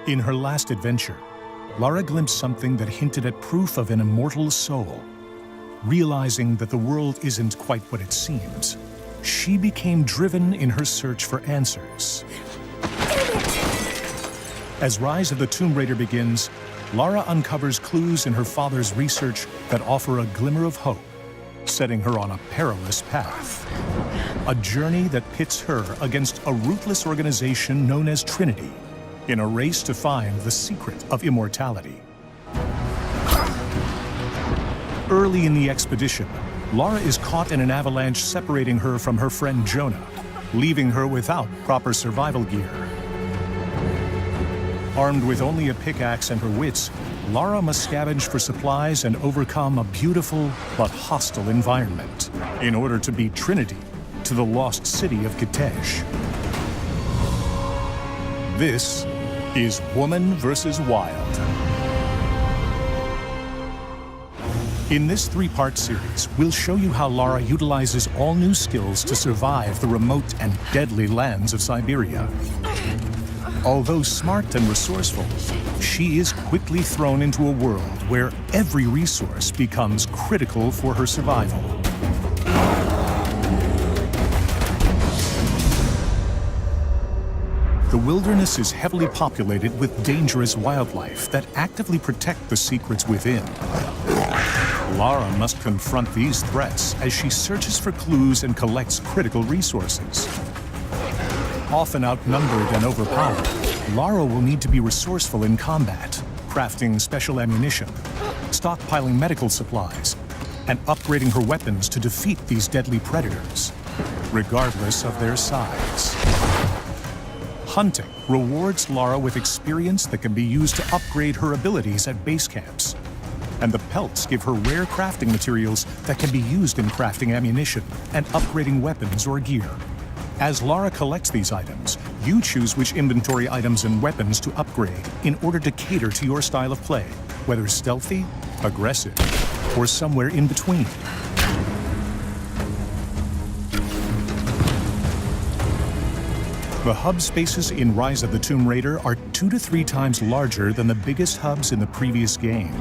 In her last adventure, Lara glimpsed something that hinted at proof of an immortal soul. Realizing that the world isn't quite what it seems, she became driven in her search for answers. As Rise of the Tomb Raider begins, Lara uncovers clues in her father's research that offer a glimmer of hope, setting her on a perilous path. A journey that pits her against a ruthless organization known as Trinity, in a race to find the secret of immortality. Early in the expedition, Lara is caught in an avalanche separating her from her friend Jonah, leaving her without proper survival gear. Armed with only a pickaxe and her wits, Lara must scavenge for supplies and overcome a beautiful but hostile environment in order to beat Trinity to the lost city of Kitej. This is Woman vs. Wild. In this three-part series, we'll show you how Lara utilizes all new skills to survive the remote and deadly lands of Siberia. Although smart and resourceful, she is quickly thrown into a world where every resource becomes critical for her survival. The wilderness is heavily populated with dangerous wildlife that actively protect the secrets within. Lara must confront these threats as she searches for clues and collects critical resources. Often outnumbered and overpowered, Lara will need to be resourceful in combat, crafting special ammunition, stockpiling medical supplies, and upgrading her weapons to defeat these deadly predators, regardless of their size. Hunting rewards Lara with experience that can be used to upgrade her abilities at base camps. And the pelts give her rare crafting materials that can be used in crafting ammunition and upgrading weapons or gear. As Lara collects these items, you choose which inventory items and weapons to upgrade in order to cater to your style of play, whether stealthy, aggressive, or somewhere in between. The hub spaces in Rise of the Tomb Raider are 2 to 3 times larger than the biggest hubs in the previous game.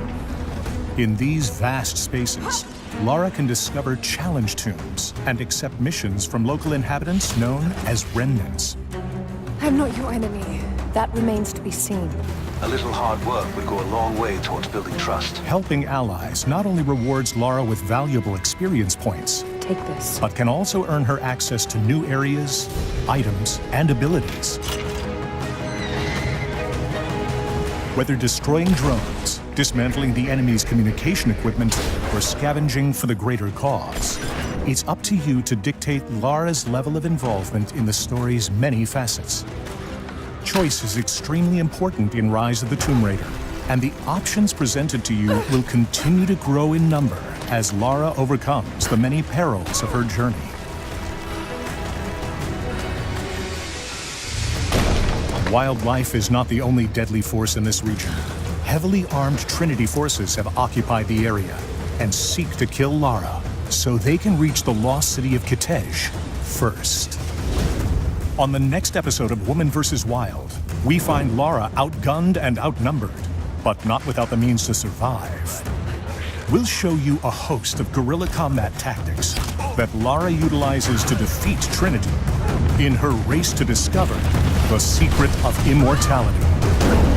In these vast spaces, Lara can discover challenge tombs and accept missions from local inhabitants known as remnants. I'm not your enemy. That remains to be seen. A little hard work would go a long way towards building trust. Helping allies not only rewards Lara with valuable experience points, Take this. but can also earn her access to new areas, items, and abilities. Whether destroying drones, dismantling the enemy's communication equipment, or scavenging for the greater cause, it's up to you to dictate Lara's level of involvement in the story's many facets. Choice is extremely important in Rise of the Tomb Raider, and the options presented to you will continue to grow in number as Lara overcomes the many perils of her journey. Wildlife is not the only deadly force in this region. Heavily armed Trinity forces have occupied the area and seek to kill Lara so they can reach the lost city of Kitej first. On the next episode of Woman vs. Wild, we find Lara outgunned and outnumbered, but not without the means to survive. We'll show you a host of guerrilla combat tactics that Lara utilizes to defeat Trinity in her race to discover the secret of immortality.